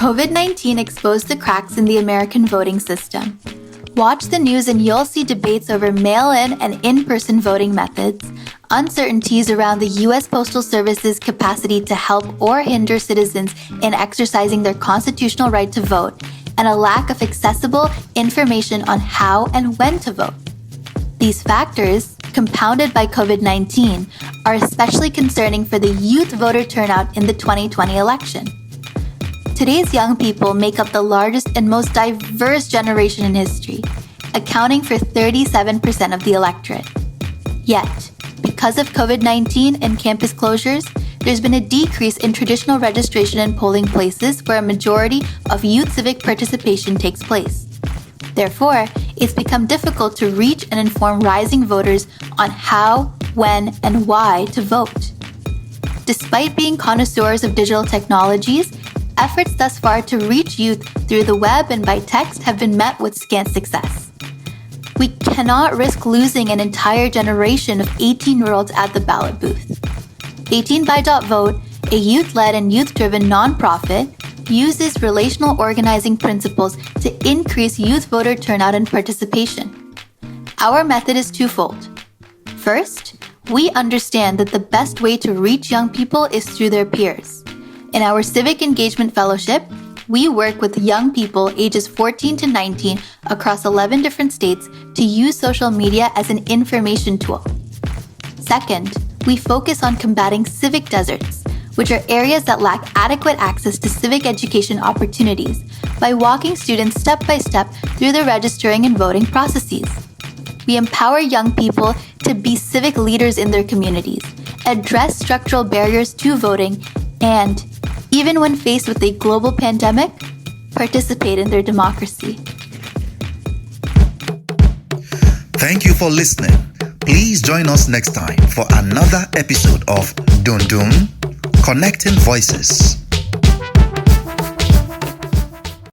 COVID-19 exposed the cracks in the American voting system. Watch the news and you'll see debates over mail-in and in-person voting methods, uncertainties around the U.S. Postal Service's capacity to help or hinder citizens in exercising their constitutional right to vote, and a lack of accessible information on how and when to vote. These factors, compounded by COVID-19, are especially concerning for the youth voter turnout in the 2020 election. Today's young people make up the largest and most diverse generation in history, accounting for 37% of the electorate. Yet, because of COVID-19 and campus closures, there's been a decrease in traditional registration in polling places where a majority of youth civic participation takes place. Therefore, it's become difficult to reach and inform rising voters on how, when, and why to vote. Despite being connoisseurs of digital technologies, efforts thus far to reach youth through the web and by text have been met with scant success. We cannot risk losing an entire generation of 18-year-olds at the ballot booth. 18by.vote, a youth-led and youth-driven nonprofit, uses relational organizing principles to increase youth voter turnout and participation. Our method is twofold. First, we understand that the best way to reach young people is through their peers. In our Civic Engagement Fellowship, we work with young people ages 14 to 19 across 11 different states to use social media as an information tool. Second, we focus on combating civic deserts, which are areas that lack adequate access to civic education opportunities, by walking students step by step through the registering and voting processes. We empower young people to be civic leaders in their communities, address structural barriers to voting, and, even when faced with a global pandemic, participate in their democracy. Thank you for listening. Please join us next time for another episode of DùnDún, Connecting Voices.